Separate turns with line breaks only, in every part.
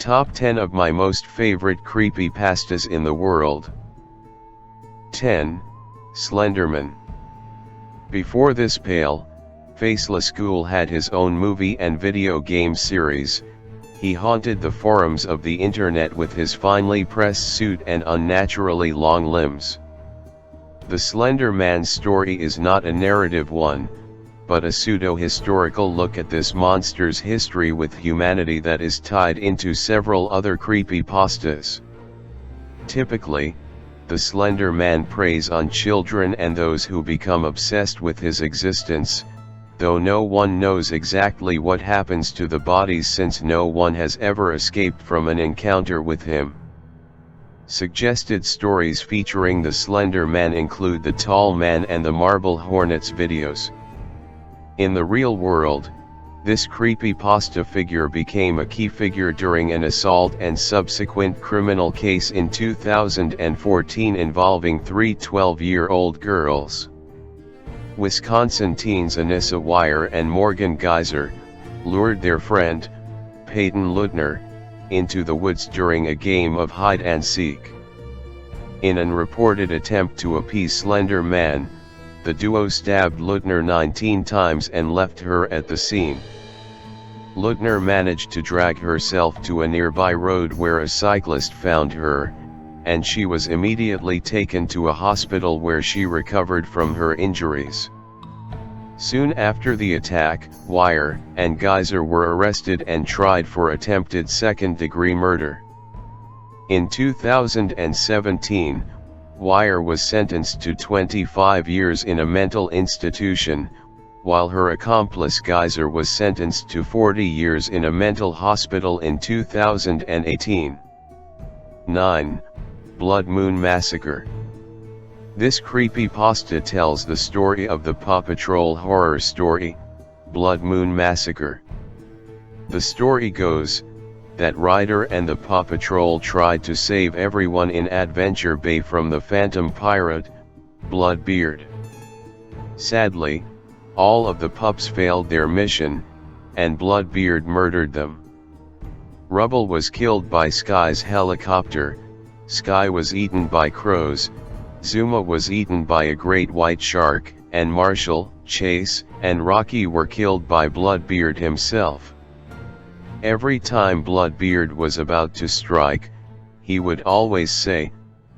Top 10 of my most favorite creepypastas in the world. 10. Slenderman. Before this pale, faceless ghoul had his own movie and video game series, he haunted the forums of the internet with his finely pressed suit and unnaturally long limbs. The Slender Man's story is not a narrative one, but a pseudo-historical look at this monster's history with humanity that is tied into several other creepypastas. Typically, the Slender Man preys on children and those who become obsessed with his existence, though no one knows exactly what happens to the bodies since no one has ever escaped from an encounter with him. Suggested stories featuring the Slender Man include the Tall Man and the Marble Hornets videos. In the real world, this creepypasta figure became a key figure during an assault and subsequent criminal case in 2014 involving three 12-year-old girls. Wisconsin teens Anissa Weier and Morgan Geyser lured their friend, Peyton Lutner, into the woods during a game of hide-and-seek. In an reported attempt to appease Slender Man, the duo stabbed Lutner 19 times and left her at the scene. Lutner managed to drag herself to a nearby road where a cyclist found her, and she was immediately taken to a hospital where she recovered from her injuries. Soon after the attack, Weier and Geyser were arrested and tried for attempted second-degree murder. In 2017, Weier was sentenced to 25 years in a mental institution, while her accomplice Geyser was sentenced to 40 years in a mental hospital in 2018. 9. Blood Moon Massacre. This creepypasta tells the story of the Paw Patrol horror story, Blood Moon Massacre. The story goes that Ryder and the Paw Patrol tried to save everyone in Adventure Bay from the phantom pirate, Bloodbeard. Sadly, all of the pups failed their mission, and Bloodbeard murdered them. Rubble was killed by Sky's helicopter, Sky was eaten by crows, Zuma was eaten by a great white shark, and Marshall, Chase, and Rocky were killed by Bloodbeard himself. Every time Bloodbeard was about to strike, he would always say,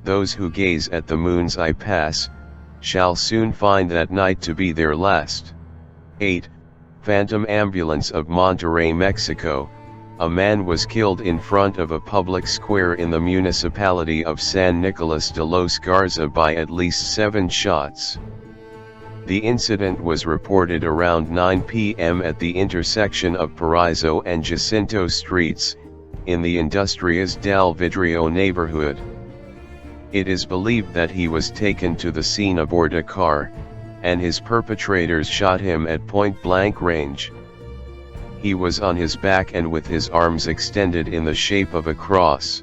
"Those who gaze at the moon's eye pass, shall soon find that night to be their last." 8. Phantom Ambulance of Monterey, Mexico. A man was killed in front of a public square in the municipality of San Nicolas de los Garza by at least 7 shots. The incident was reported around 9 p.m. at the intersection of Paraiso and Jacinto Streets, in the Industrias del Vidrio neighborhood. It is believed that he was taken to the scene aboard a car, and his perpetrators shot him at point-blank range. He was on his back and with his arms extended in the shape of a cross.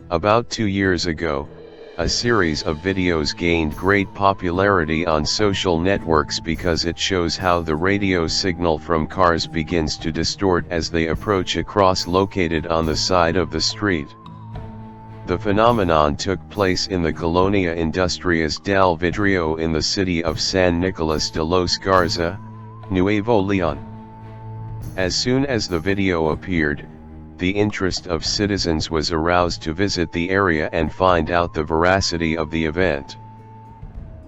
About 2 years ago, a series of videos gained great popularity on social networks because it shows how the radio signal from cars begins to distort as they approach a cross located on the side of the street. The phenomenon took place in the Colonia Industrias del Vidrio in the city of San Nicolas de los Garza, Nuevo León. As soon as the video appeared, the interest of citizens was aroused to visit the area and find out the veracity of the event.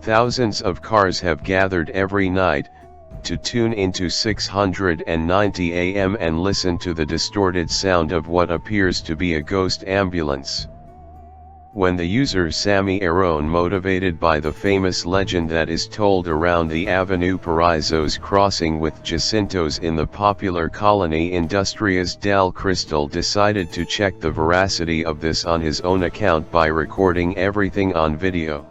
Thousands of cars have gathered every night, to tune into 690 AM and listen to the distorted sound of what appears to be a ghost ambulance. When the user Sammy Aaron, motivated by the famous legend that is told around the Avenue Paraiso's crossing with Jacinto's in the popular colony Industrias del Cristal, decided to check the veracity of this on his own account by recording everything on video.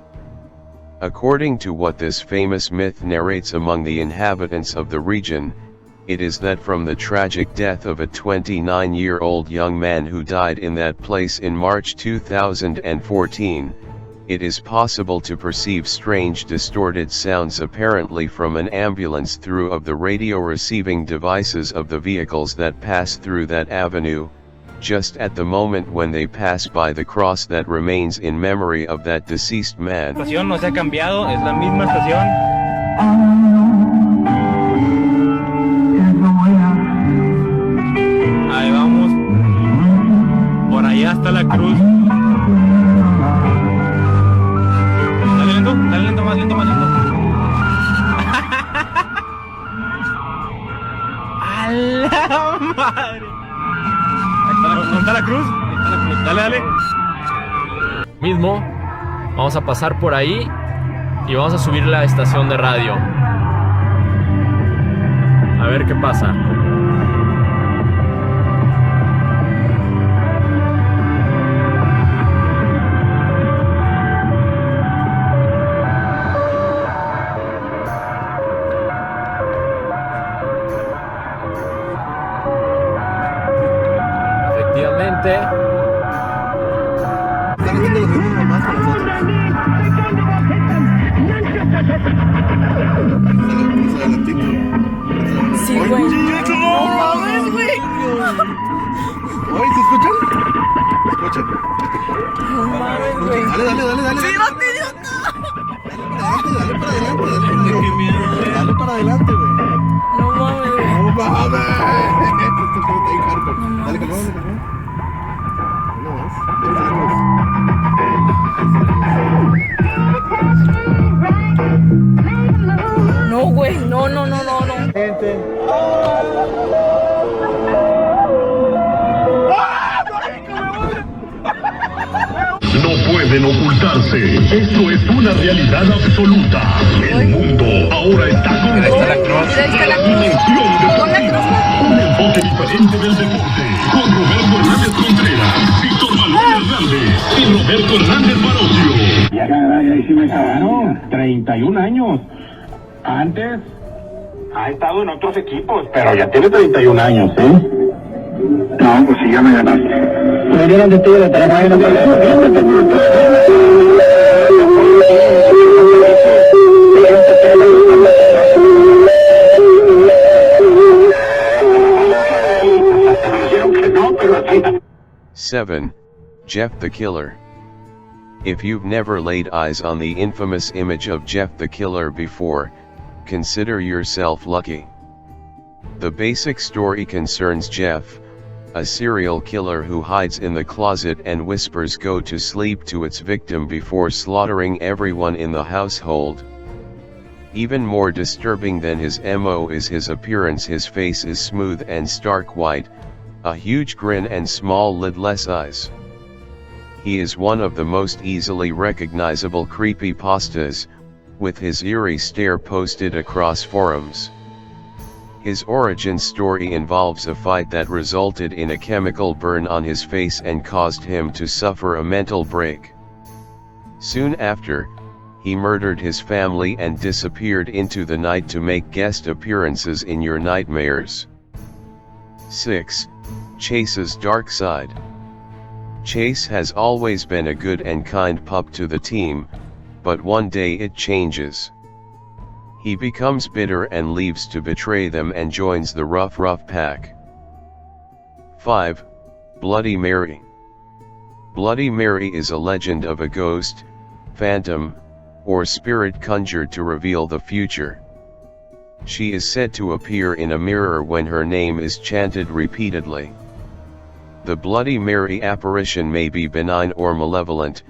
According to what this famous myth narrates among the inhabitants of the region, it is that from the tragic death of a 29-year-old young man who died in that place in March 2014, it is possible to perceive strange distorted sounds apparently from an ambulance through of the radio receiving devices of the vehicles that pass through that avenue, just at the moment when they pass by the cross that remains in memory of that deceased man.
La estación no se ha cambiado, es la misma estación. Ahí vamos. Por allá está la cruz. Dale lento, más lento, más lento. ¡A la madre! ¿Dónde está la cruz? Dale.
Mismo, vamos a pasar por ahí y vamos a subir la estación de radio. A ver qué pasa. Efectivamente.
Están haciendo los mismos mamás con nosotros. Más adelantito.
Sí, güey.
No mames, güey. Oye, ¿se escuchan? Escuchan.
No mames, güey.
Dale.
¡Sí, va, idiota!
Dale para adelante. Dale para adelante, güey.
No mames, güey.
No mames. Esto como está ahí hardcore. Dale, calmado. No más.
No, güey. No.
Gente.
No pueden ocultarse. Esto es una realidad absoluta. El mundo ahora está con dimensión deportiva. Un enfoque diferente del deporte. Con Roberto Hernández Contreras, Víctor Manuel Hernández y Roberto Hernández Barocio.
Ya, ahí sí me acabaron. 31 años. Antes ha estado en otros equipos, pero ya tiene 31 años, ¿eh? No, pues sí, ya me ganaste. Me dieron de ti de trabajo.
Seven, Jeff the Killer. If you've never laid eyes on the infamous image of Jeff the Killer before, consider yourself lucky. The basic story concerns Jeff, a serial killer who hides in the closet and whispers go to sleep to its victim before slaughtering everyone in the household. Even more disturbing than his MO is his appearance. His face is smooth and stark white, a huge grin and small lidless eyes. He is one of the most easily recognizable creepypastas, with his eerie stare posted across forums. His origin story involves a fight that resulted in a chemical burn on his face and caused him to suffer a mental break. Soon after, he murdered his family and disappeared into the night to make guest appearances in your nightmares. 6. Chase's Dark Side. Chase has always been a good and kind pup to the team, but one day it changes. He becomes bitter and leaves to betray them and joins the rough pack. 5. Bloody Mary. Bloody Mary is a legend of a ghost, phantom, or spirit conjured to reveal the future. She is said to appear in a mirror when her name is chanted repeatedly. The Bloody Mary apparition may be benign or malevolent,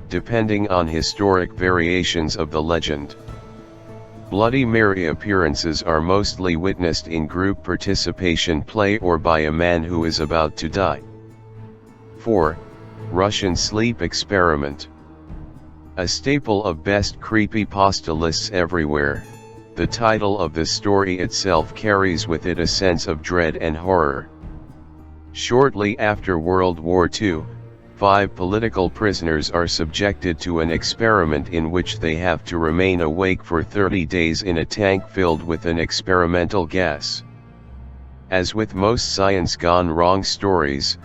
depending on historic variations of the legend. Bloody Mary appearances are mostly witnessed in group participation play or by a man who is about to die. 4. Russian Sleep Experiment. A staple of best creepypasta lists everywhere, the title of the story itself carries with it a sense of dread and horror. Shortly after World War II, 5 political prisoners are subjected to an experiment in which they have to remain awake for 30 days in a tank filled with an experimental gas. As with most science gone wrong stories,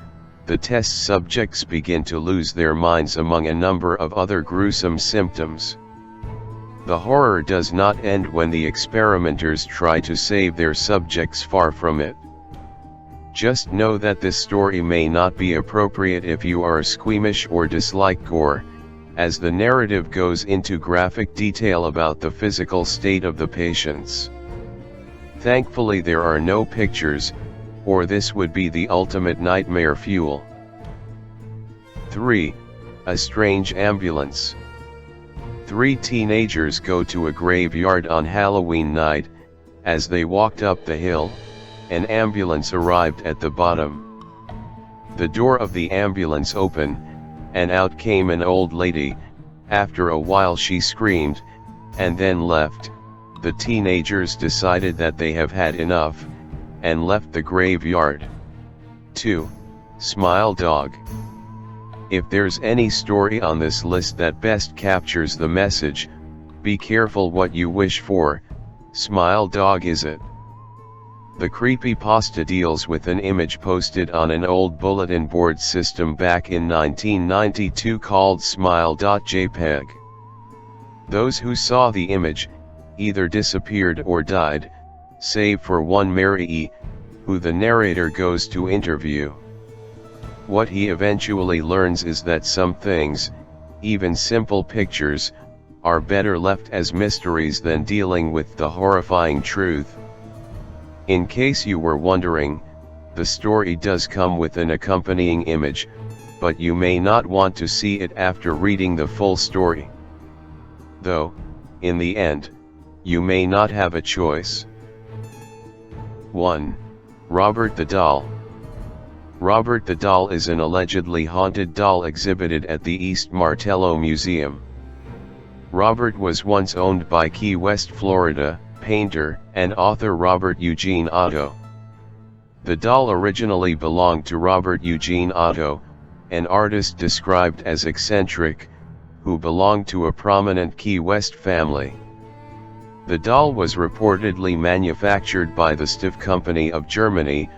the test subjects begin to lose their minds among a number of other gruesome symptoms. The horror does not end when the experimenters try to save their subjects, far from it. Just know that this story may not be appropriate if you are squeamish or dislike gore, as the narrative goes into graphic detail about the physical state of the patients. Thankfully there are no pictures, or this would be the ultimate nightmare fuel. 3. A strange ambulance. 3 teenagers go to a graveyard on Halloween night. As they walked up the hill, an ambulance arrived at the bottom. The door of the ambulance opened, and out came an old lady. After a while she screamed, and then left. The teenagers decided that they have had enough, and left the graveyard. 2. Smile Dog. If there's any story on this list that best captures the message, be careful what you wish for, Smile Dog is it. The creepypasta deals with an image posted on an old bulletin board system back in 1992 called smile.jpg. Those who saw the image, either disappeared or died, save for one Mary E., who the narrator goes to interview. What he eventually learns is that some things, even simple pictures, are better left as mysteries than dealing with the horrifying truth. In case you were wondering, the story does come with an accompanying image, but you may not want to see it after reading the full story. Though, in the end, you may not have a choice. 1. Robert the Doll. Robert the Doll is an allegedly haunted doll exhibited at the East Martello Museum. Robert was once owned by Key West, Florida, painter and author Robert Eugene Otto. The doll originally belonged to Robert Eugene Otto, an artist described as eccentric, who belonged to a prominent Key West family. The doll was reportedly manufactured by the Stiff Company of Germany,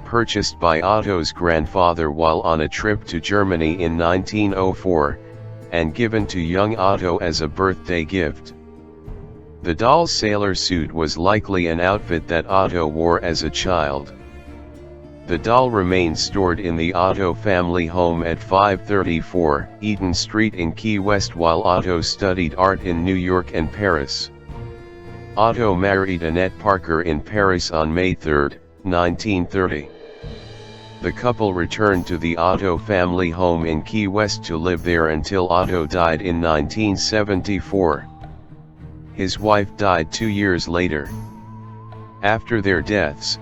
purchased by Otto's grandfather while on a trip to Germany in 1904, and given to young Otto as a birthday gift. The doll's sailor suit was likely an outfit that Otto wore as a child. The doll remains stored in the Otto family home at 534 Eaton Street in Key West while Otto studied art in New York and Paris. Otto married Annette Parker in Paris on May 3, 1930. The couple returned to the Otto family home in Key West to live there until Otto died in 1974. His wife died 2 years later. After their deaths,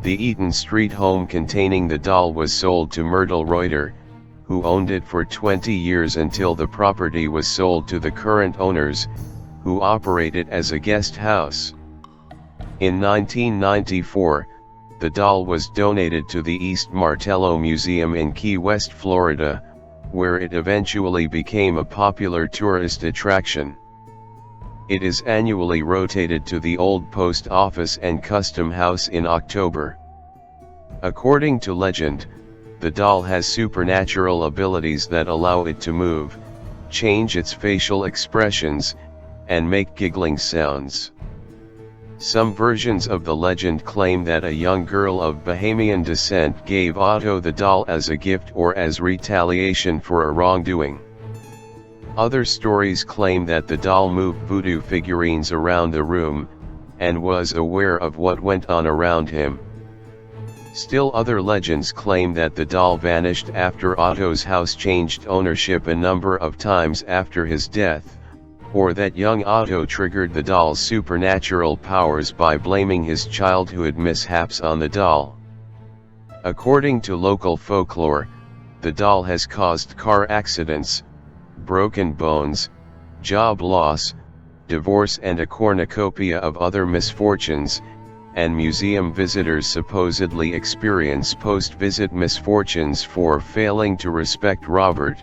the Eaton Street home containing the doll was sold to Myrtle Reuter, who owned it for 20 years until the property was sold to the current owners, who operate it as a guest house. In 1994, the doll was donated to the East Martello Museum in Key West, Florida, where it eventually became a popular tourist attraction. It is annually rotated to the old post office and custom house in October. According to legend, the doll has supernatural abilities that allow it to move, change its facial expressions, and make giggling sounds. Some versions of the legend claim that a young girl of Bahamian descent gave Otto the doll as a gift or as retaliation for a wrongdoing. Other stories claim that the doll moved voodoo figurines around the room, and was aware of what went on around him. Still other legends claim that the doll vanished after Otto's house changed ownership a number of times after his death, or that young Otto triggered the doll's supernatural powers by blaming his childhood mishaps on the doll. According to local folklore, the doll has caused car accidents, broken bones, job loss, divorce and a cornucopia of other misfortunes, and museum visitors supposedly experience post-visit misfortunes for failing to respect Robert.